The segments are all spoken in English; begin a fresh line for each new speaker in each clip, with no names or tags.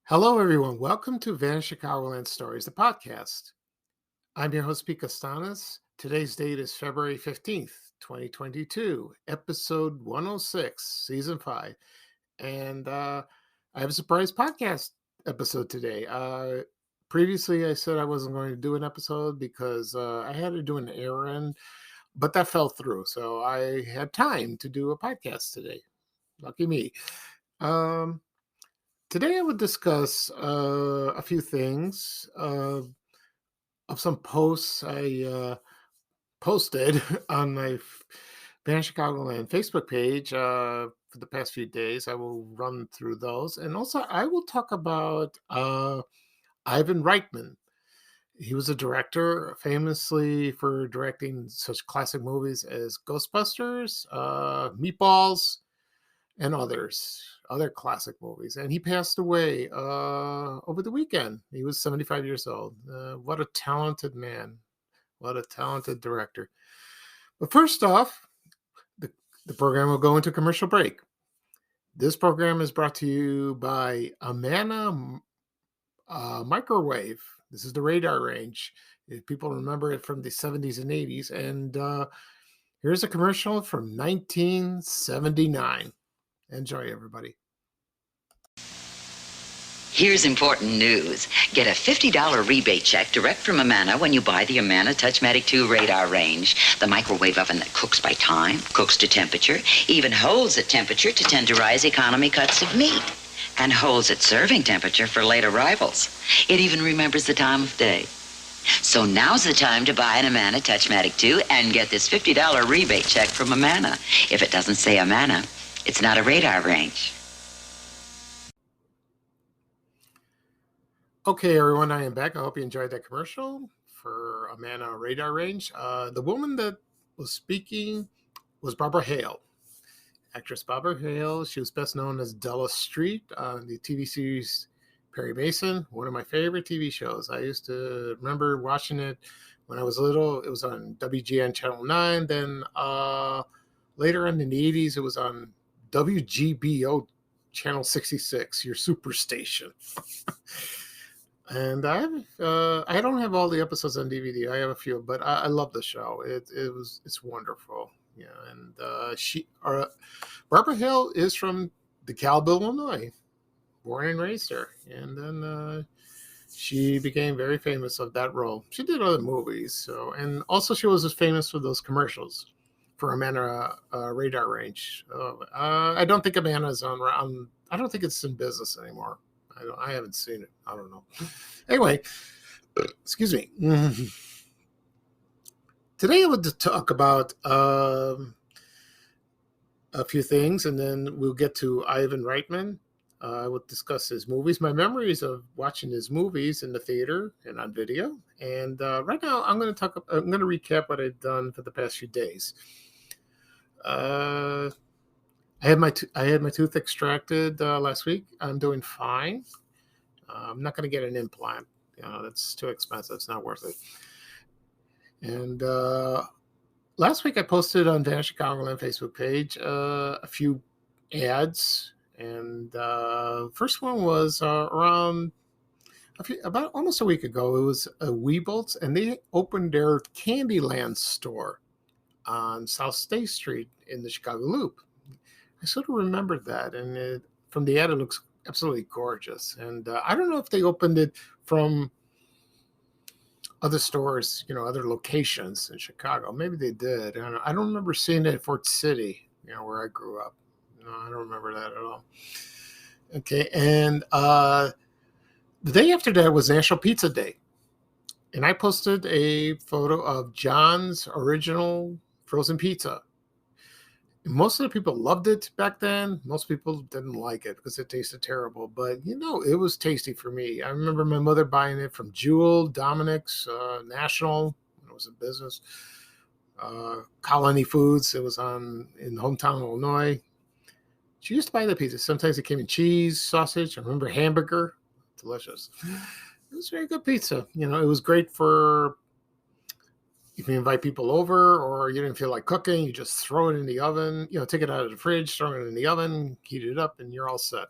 Hello, everyone. Welcome to Van Chicagoland Stories, the podcast. I'm your host, Pete Costanas. Today's date is February 15th, 2022, episode 106, season 5. And I have a surprise podcast episode today. Previously, I said I wasn't going to do an episode because I had to do an errand, but that fell through. So I had time to do a podcast today. Lucky me. Um, Today, I would discuss a few things of some posts I posted on my Ban Chicagoland Facebook page for the past few days. I will run through those. And also, I will talk about Ivan Reitman. He was a director, famously for directing such classic movies as Ghostbusters, Meatballs, and other classic movies. And he passed away over the weekend. He was 75 years old. What a talented man. What a talented director. But first off, the program will go into commercial break. This program is brought to you by Amana Microwave. This is the radar range. If people remember it from the 70s and 80s. And here's a commercial from 1979. Enjoy, everybody.
Here's important news. Get a $50 rebate check direct from Amana when you buy the Amana Touchmatic 2 radar range. The microwave oven that cooks by time, cooks to temperature, even holds at temperature to tenderize economy cuts of meat, and holds at serving temperature for late arrivals. It even remembers the time of day. So now's the time to buy an Amana Touchmatic 2 and get this $50 rebate check from Amana. If it doesn't say Amana, it's not a radar range.
Okay, everyone, I am back. I hope you enjoyed that commercial for Amana Radar Range. The woman that was speaking was Barbara Hale, actress Barbara Hale. She was best known as Della Street on the TV series Perry Mason, one of my favorite TV shows. I used to remember watching it when I was little. It was on WGN Channel 9. Then later on in the 80s, it was on WGBO Channel 66, your superstation. And I don't have all the episodes on DVD. I have a few, but I love the show. It's wonderful. Yeah, and Barbara Hill is from DeKalb, Illinois, born and raised there, and then she became very famous of that role. She did other movies, and also she was just famous for those commercials for Amana Radar Range. I don't think Amana's on. I don't think it's in business anymore. I haven't seen it. I don't know. Anyway, excuse me. Today I want to talk about a few things, and then we'll get to Ivan Reitman. I will discuss his movies, my memories of watching his movies in the theater and on video. And right now, I'm going to recap what I've done for the past few days. I had my tooth extracted last week. I'm doing fine. I'm not going to get an implant. That's too expensive. It's not worth it. And last week I posted on Van Chicagoland Facebook page a few ads. And first one was about almost a week ago. It was a Weebles, and they opened their Candyland store on South State Street in the Chicago Loop. I sort of remembered that, and from the ad, it looks absolutely gorgeous. And I don't know if they opened it from other stores, other locations in Chicago. Maybe they did. I don't remember seeing it at Fort City, where I grew up. No, I don't remember that at all. Okay, and the day after that was National Pizza Day. And I posted a photo of John's original frozen pizza. Most of the people loved it back then. Most people didn't like it because it tasted terrible. But, it was tasty for me. I remember my mother buying it from Jewel, Dominic's, National, when it was a business. Colony Foods. It was in hometown Illinois. She used to buy the pizza. Sometimes it came in cheese, sausage. I remember hamburger. Delicious. It was very good pizza. It was great for if you invite people over or you didn't feel like cooking, you just throw it in the oven, take it out of the fridge, throw it in the oven, heat it up, and you're all set.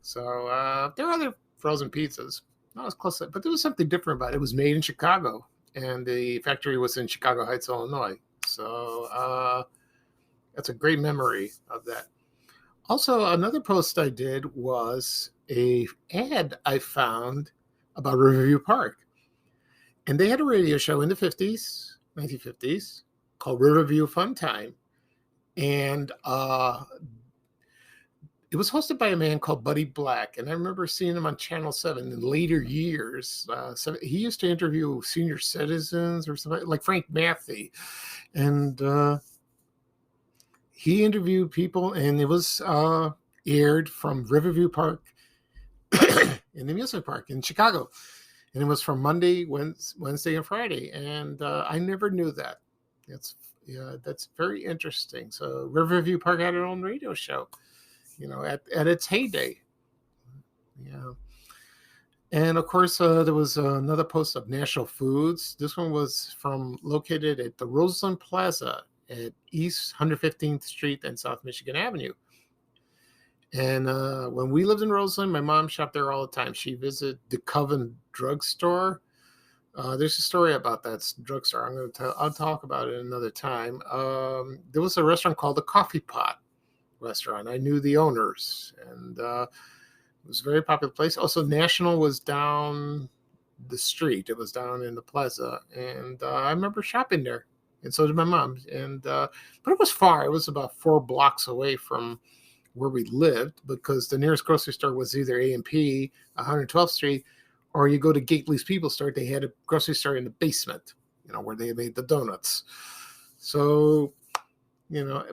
So there are other frozen pizzas. Not as close, but there was something different about it. It was made in Chicago, and the factory was in Chicago Heights, Illinois. So that's a great memory of that. Also, another post I did was a ad I found about Riverview Park, and they had a radio show in the 50s, 1950s, called Riverview Fun Time, and it was hosted by a man called Buddy Black, and I remember seeing him on Channel 7 in later years. So he used to interview senior citizens or something like Frank Matthew, and he interviewed people, and it was aired from Riverview Park in the amusement park in Chicago, and it was from Monday, Wednesday, and Friday, and I never knew that. That's very interesting. So Riverview Park had their own radio show, at its heyday. Yeah. And of course, there was another post of National Foods. This one was located at the Roseland Plaza at East 115th Street and South Michigan Avenue. And when we lived in Roseland, my mom shopped there all the time. She visited the Coven drugstore. There's a story about that drugstore. I'll talk about it another time. There was a restaurant called the Coffee Pot restaurant. I knew the owners, and it was a very popular place. Also, National was down the street. It was down in the plaza, and I remember shopping there, and so did my mom. And but it was far. It was about 4 blocks away from where we lived, because the nearest grocery store was either A&P, 112th Street, or you go to Gately's People Store. They had a grocery store in the basement, where they made the donuts. So,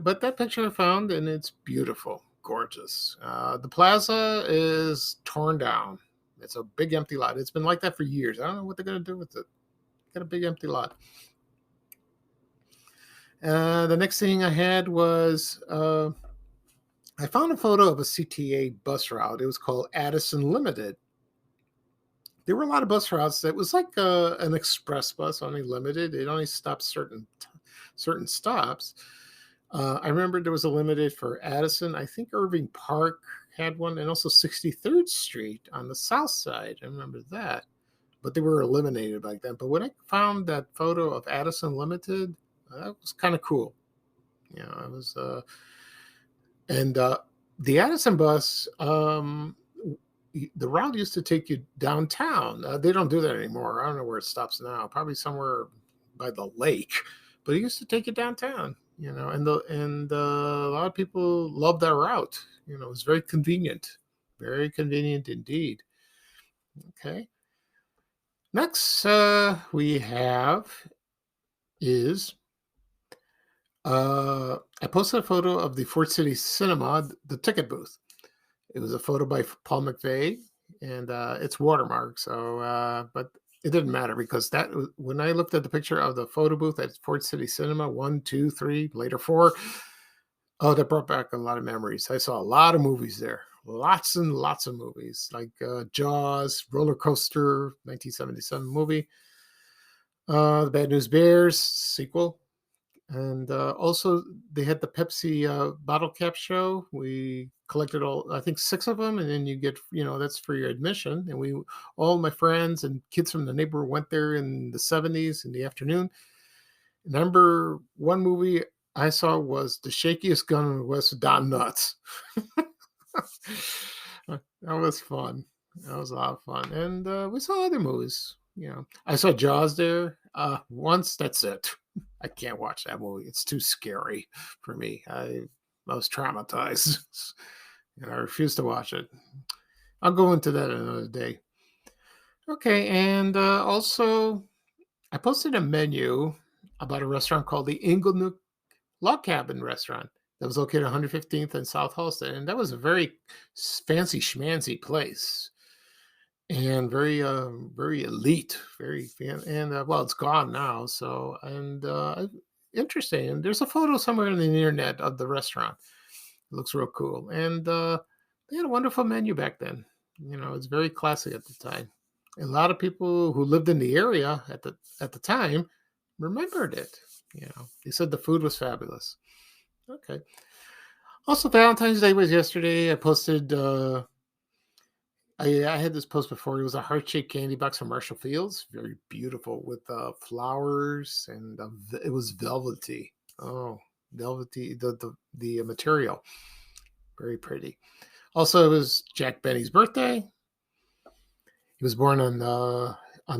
but that picture I found, and it's beautiful, gorgeous. The plaza is torn down. It's a big empty lot. It's been like that for years. I don't know what they're going to do with it. Got a big empty lot. The next thing I had was I found a photo of a CTA bus route. It was called Addison Limited. There were a lot of bus routes. It was like an express bus, only limited. It only stopped certain stops. I remember there was a limited for Addison. I think Irving Park had one, and also 63rd Street on the south side. I remember that. But they were eliminated back then. But when I found that photo of Addison Limited, that was kind of cool. It was... And the Addison bus, the route used to take you downtown. They don't do that anymore. I don't know where it stops now. Probably somewhere by the lake. But it used to take you downtown. And a lot of people love that route. It was very convenient indeed. Okay. Next we have is. I posted a photo of the Fort City Cinema, the ticket booth. It was a photo by Paul McVeigh, and it's watermarked. So, but it didn't matter, because when I looked at the picture of the photo booth at Fort City Cinema, 1, 2, 3, later 4, that brought back a lot of memories. I saw a lot of movies there, lots and lots of movies, like Jaws, Roller Coaster, 1977 movie, The Bad News Bears sequel. And also, they had the Pepsi bottle cap show. We collected I think 6 of them, and then you get, that's for your admission. And all my friends and kids from the neighborhood went there in the 70s in the afternoon. Number one movie I saw was The Shakiest Gun in the West with Don Knutts. That was fun. That was a lot of fun. And we saw other movies. I saw Jaws there once. That's it. I can't watch that movie. It's too scary for me. I was traumatized, and I refuse to watch it. I'll go into that another day. Okay, and also, I posted a menu about a restaurant called the Inglenook Log Cabin Restaurant that was located 115th and South Halsted, and that was a very fancy schmancy place. And very, very elite, very fan, and well, it's gone now. So, and interesting. And there's a photo somewhere on the internet of the restaurant. It looks real cool, and they had a wonderful menu back then. It's very classy at the time. A lot of people who lived in the area at the time remembered it. They said the food was fabulous. Okay. Also, Valentine's Day was yesterday. I posted I had this post before. It was a heart-shaped candy box from Marshall Fields, very beautiful with flowers, and it was velvety. Oh, velvety, the material, very pretty. Also, it was Jack Benny's birthday. He was born on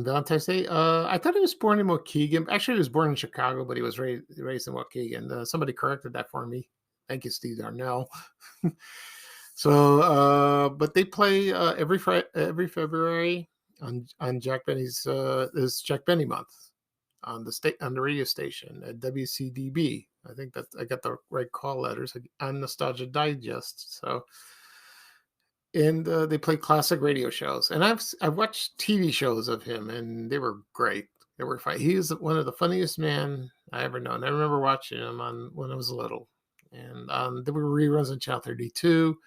Valentine's Day. I thought he was born in Waukegan. Actually, he was born in Chicago, but he was raised in Waukegan. Somebody corrected that for me. Thank you, Steve Darnell. So, but they play every February on Jack Benny's is Jack Benny month on the radio station at WCDB. I think that I got the right call letters on Nostalgia Digest. So, and they play classic radio shows, and I've watched TV shows of him, and they were great. They were fun. He is one of the funniest men I ever known. I remember watching him on when I was little, and there were reruns on Channel 32.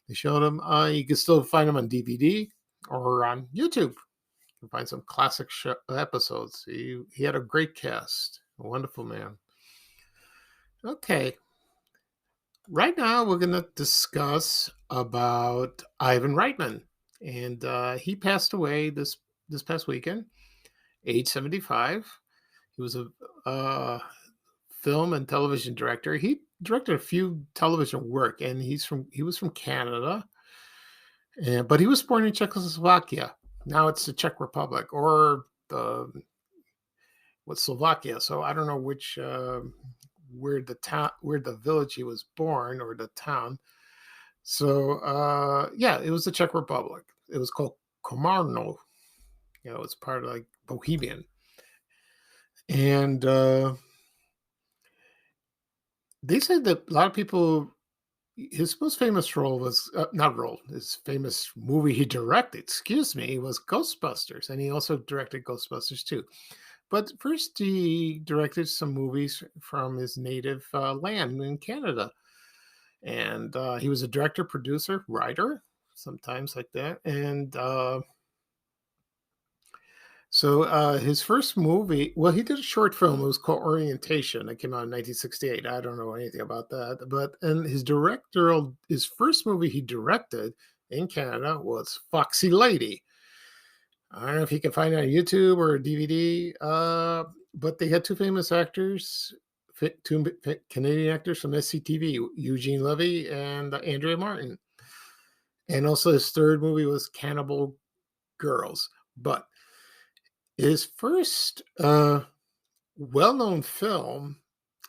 They showed him. You can still find him on DVD or on YouTube. You can find some classic episodes. He had a great cast. A wonderful man. Okay. Right now, we're going to discuss about Ivan Reitman, and he passed away this past weekend, age 75. He was a film and television director. He directed a few television work, and he was from Canada, but he was born in Czechoslovakia. Now it's the Czech Republic or Slovakia. So I don't know which where the village he was born or the town. So yeah, it was the Czech Republic. It was called Komarno. It's part of like Bohemian, and they said that a lot of people. His most famous role was his famous movie he directed. Excuse me, was Ghostbusters, and he also directed Ghostbusters 2. But first, he directed some movies from his native land in Canada. And he was a director, producer, writer, sometimes like that. And so his first movie, well, he did a short film. It was called Orientation. It came out in 1968. I don't know anything about that. But and his first movie he directed in Canada was Foxy Lady. I don't know if you can find it on YouTube or a DVD, but they had two famous actors, two Canadian actors from SCTV, Eugene Levy and Andrea Martin. And also his third movie was Cannibal Girls. But his first well-known film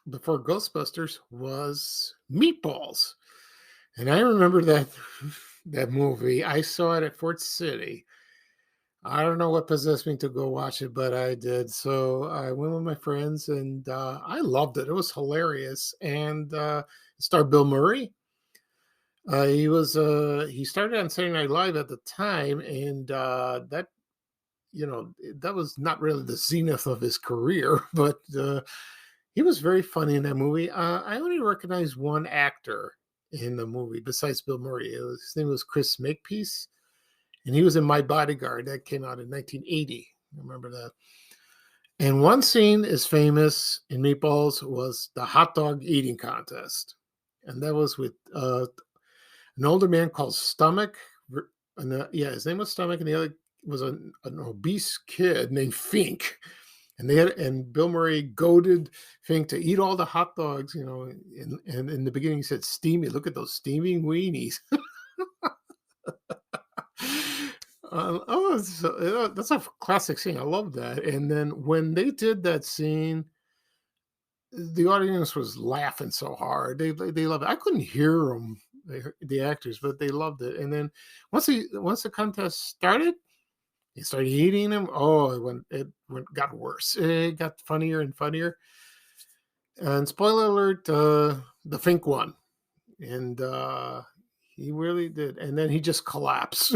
before Ghostbusters was Meatballs. And I remember that movie. I saw it at Fort City. I don't know what possessed me to go watch it, but I did. So I went with my friends, and I loved it. It was hilarious, and it starred Bill Murray. He started on Saturday Night Live at the time, and that was not really the zenith of his career, but he was very funny in that movie. I only recognized one actor in the movie besides Bill Murray. His name was Chris Makepeace. And he was in My Bodyguard. That came out in 1980. I remember that. And one scene is famous in Meatballs was the hot dog eating contest. And that was with an older man called Stomach. And, his name was Stomach. And the other was an obese kid named Fink. And Bill Murray goaded Fink to eat all the hot dogs, and in the beginning he said, steamy, look at those steaming weenies. That's a classic scene. I love that. And then when they did that scene, the audience was laughing so hard. They loved it. I couldn't hear them, the actors, but they loved it. And then once the contest started, they started eating them. Oh, got worse. It got funnier and funnier. And spoiler alert, the Fink won, and he really did. And then he just collapsed.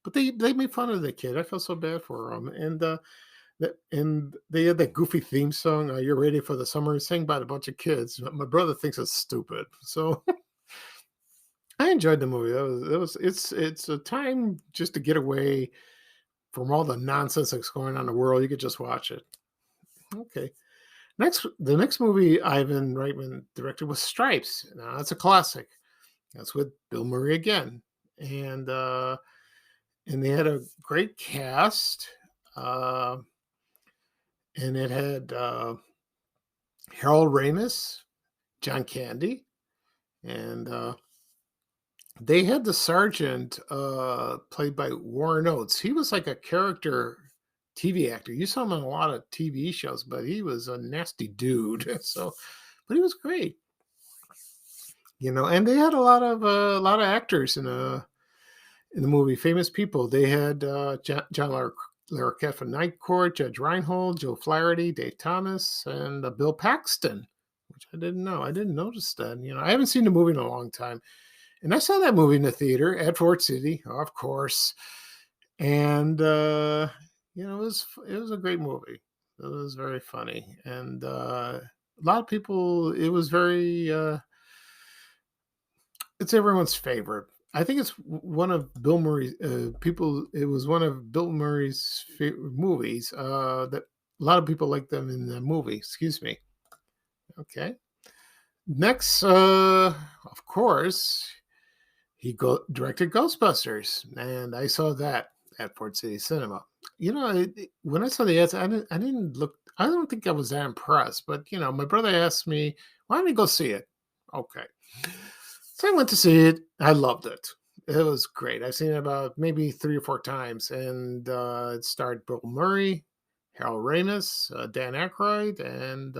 But they made fun of the kid. I felt so bad for him. And they had that goofy theme song, "You're Ready for the Summer," sang by a bunch of kids. My brother thinks it's stupid. So I enjoyed the movie. It's a time just to get away from all the nonsense that's going on in the world. You could just watch it. Okay. The next movie Ivan Reitman directed was Stripes. Now that's a classic. That's with Bill Murray again. and they had a great cast, uh, and it had Harold Ramis, John Candy, and they had the sergeant played by Warren Oates. He was like a character TV actor. You saw him on a lot of TV shows, but he was a nasty dude. So, but he was great, And they had a lot of actors in the movie, famous people. They had John Larroquette from Night Court, Judge Reinhold, Joe Flaherty, Dave Thomas, and Bill Paxton, which I didn't know. I didn't notice that. I haven't seen the movie in a long time. And I saw that movie in the theater at Fort City, of course. And it was a great movie. It was very funny, and a lot of people. It was very. It's everyone's favorite. I think it's one of Bill Murray's people. It was one of Bill Murray's favorite movies. That a lot of people like them in the movie. Excuse me. Okay. Next, of course, he directed Ghostbusters, and I saw that at Fort City Cinema. When I saw the ads, I didn't look. I don't think I was that impressed, but my brother asked me, "Why don't we go see it?" Okay, so I went to see it. I loved it. It was great. I've seen it about maybe 3 or 4 times, and it starred Bill Murray, Harold Ramis, Dan Aykroyd, and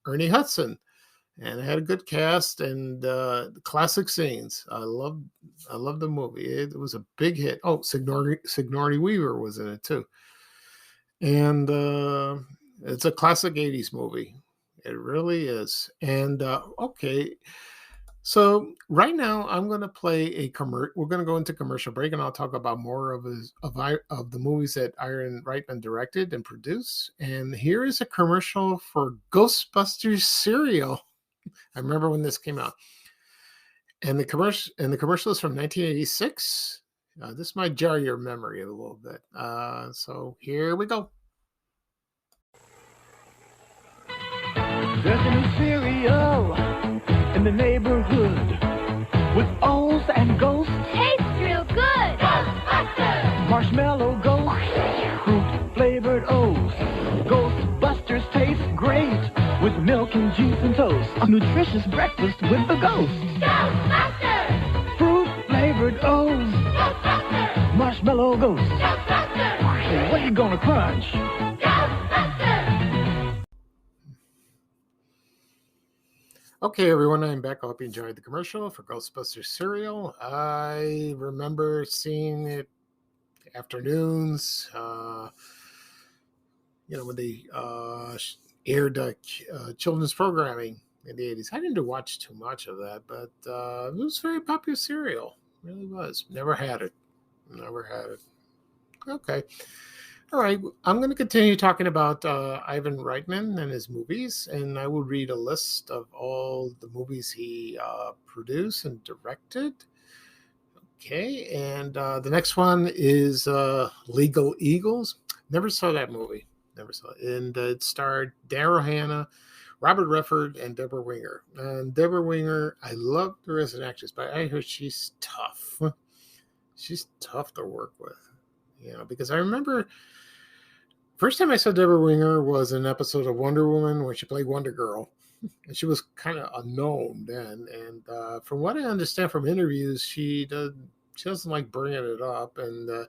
Ernie Hudson. And it had a good cast and classic scenes. I loved the movie. It was a big hit. Oh, Sigourney Weaver was in it too. And it's a classic 80s movie. It really is. And okay. So right now I'm going to play a commercial. We're going to go into commercial break, and I'll talk about more of the movies that Ivan Reitman directed and produced. And here is a commercial for Ghostbusters Cereal. I remember when this came out, and the commercial is from 1986. This might jar your memory a little bit. So here we go.
There's a new cereal in the neighborhood with O's and ghosts.
Tastes real good. Ghostbusters.
Marshmallow ghosts, fruit flavored O's. Ghostbusters taste great with milk and juice and toast. A nutritious breakfast with the ghosts.
Ghostbusters.
Fruit flavored O's.
Ghostbusters.
Marshmallow ghosts.
Ghostbusters.
Hey, what are you gonna crunch?
Ghostbusters.
Okay, everyone, I'm back. I hope you enjoyed the commercial for Ghostbusters Cereal. I remember seeing it afternoons, when they aired children's programming in the 80s. I didn't watch too much of that, but it was very popular cereal. It really was. Never had it. Okay. All right. I'm going to continue talking about Ivan Reitman and his movies, and I will read a list of all the movies he produced and directed. Okay. And the next one is Legal Eagles. Never saw that movie. Never saw it. And it starred Daryl Hannah, Robert Redford, and Deborah Winger. And Deborah Winger, I loved her as an actress, but I heard she's tough. She's tough to work with, because I remember first time I saw Deborah Winger was an episode of Wonder Woman where she played Wonder Girl. And she was kind of unknown then. And from what I understand from interviews, she doesn't like bringing it up. And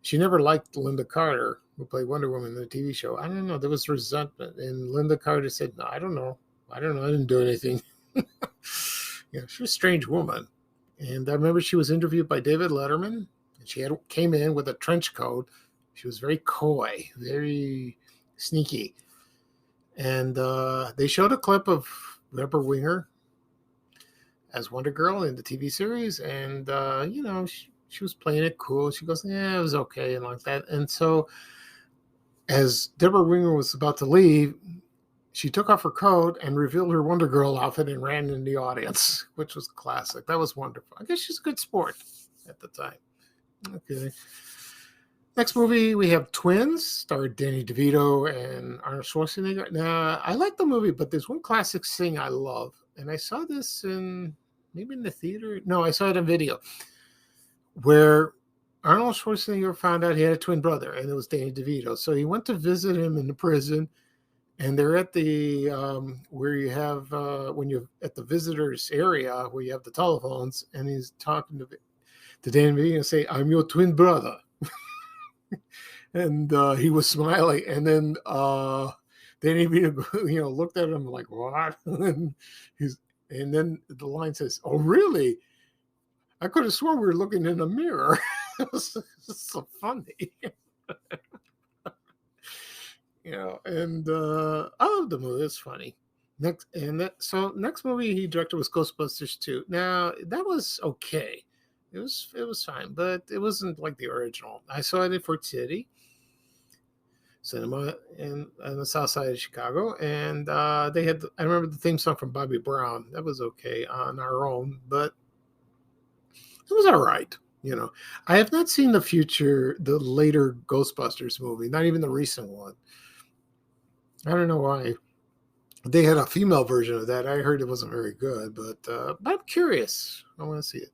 she never liked Linda Carter, who played Wonder Woman in the TV show. I don't know. There was resentment. And Linda Carter said, "No, I don't know. I didn't do anything." She was a strange woman. And I remember she was interviewed by David Letterman. And she came in with a trench coat. She was very coy, very sneaky. And they showed a clip of Deborah Winger as Wonder Girl in the TV series. And, she was playing it cool. She goes, "Yeah, it was okay," and like that. And so as Deborah Winger was about to leave, she took off her coat and revealed her Wonder Girl outfit and ran in the audience, which was classic. That was wonderful. I guess she's a good sport at the time. Okay. Next movie, we have Twins, starred Danny DeVito and Arnold Schwarzenegger. Now, I like the movie, but there's one classic scene I love. And I saw this maybe in the theater. No, I saw it on video. where Arnold Schwarzenegger found out he had a twin brother, and it was Danny DeVito. So he went to visit him in the prison, and they're at the where you have when you're at the visitors area where you have the telephones, and he's talking to Danny DeVito and say, "I'm your twin brother," and he was smiling, and then Danny DeVito, looked at him like, "What?" and then the line says, "Oh, really? I could have sworn we were looking in a mirror." It was so funny. And I love the movie. It's funny. Next movie he directed was Ghostbusters 2. Now that was okay. It was fine, but it wasn't like the original. I saw it at Fort City Cinema in the South Side of Chicago, and they had. I remember the theme song from Bobby Brown. That was okay on our own, but it was all right. I have not seen the later Ghostbusters movie, not even the recent one. I don't know why. They had a female version of that. I heard it wasn't very good, but I'm curious. I want to see it.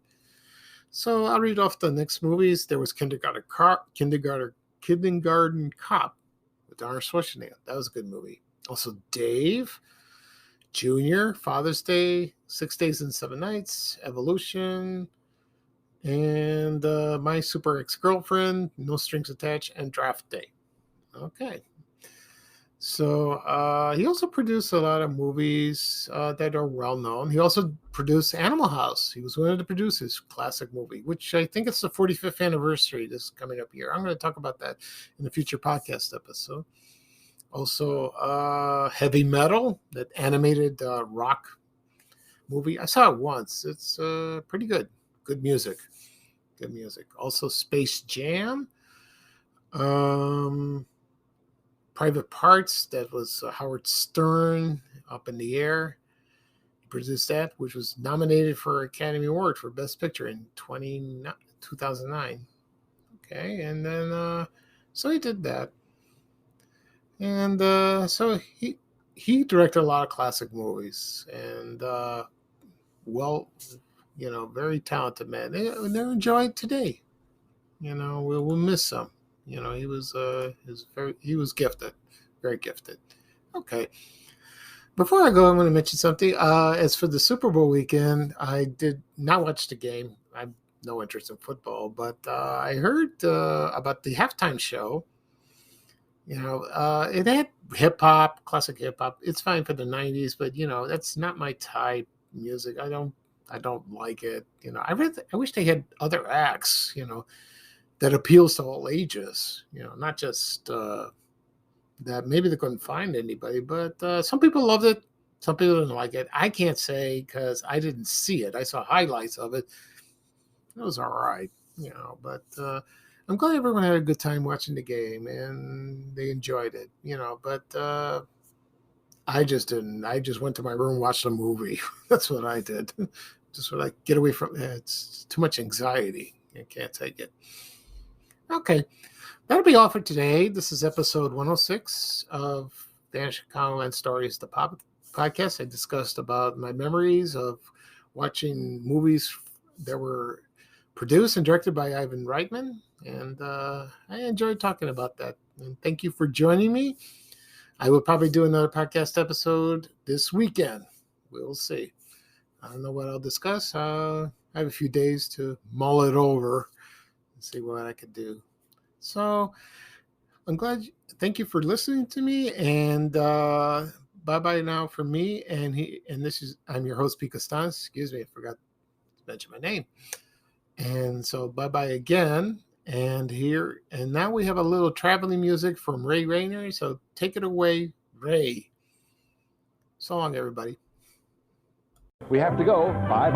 So I'll read off the next movies. There was Kindergarten Cop with Arnold Schwarzenegger. That was a good movie. Also Dave, Junior, Father's Day, 6 Days and 7 Nights, Evolution, and My Super Ex-Girlfriend, No Strings Attached, and Draft Day. Okay. So he also produced a lot of movies that are well known. He also produced Animal House. He was one of the producers, classic movie, which I think it's the 45th anniversary this coming up here. I'm going to talk about that in a future podcast episode. Also, Heavy Metal, that animated rock movie. I saw it once. It's pretty good. Good music. Good music. Also, Space Jam. Private Parts, that was Howard Stern, Up in the Air. He produced that, which was nominated for Academy Award for Best Picture in 2009. Okay, and then, so he did that. And so he directed a lot of classic movies, and, very talented man. They're enjoyed today. We'll miss him. He was gifted, very gifted. Okay. Before I go, I'm going to mention something. As for the Super Bowl weekend, I did not watch the game. I have no interest in football, but I heard about the halftime show. It had hip hop, classic hip hop. It's fine for the '90s, but that's not my type music. I don't like it. I wish they had other acts. That appeals to all ages, not just that maybe they couldn't find anybody, but some people loved it. Some people didn't like it. I can't say because I didn't see it. I saw highlights of it. It was all right, but I'm glad everyone had a good time watching the game and they enjoyed it, but I just didn't. I just went to my room, watched a movie. That's what I did. Just what I get away from it. It's too much anxiety. I can't take it. Okay, that'll be all for today. This is episode 106 of Vanishing Chicagoland Stories, the podcast. I discussed about my memories of watching movies that were produced and directed by Ivan Reitman, and I enjoyed talking about that. And thank you for joining me. I will probably do another podcast episode this weekend. We'll see. I don't know what I'll discuss. I have a few days to mull it over. See what I could do. So I'm glad. Thank you for listening to me, and bye now for me. And I'm your host, Pete Costanz. Excuse me, I forgot to mention my name. And so bye again. And now we have a little traveling music from Ray Rayner. So take it away, Ray. So long, everybody.
We have to go. Bye.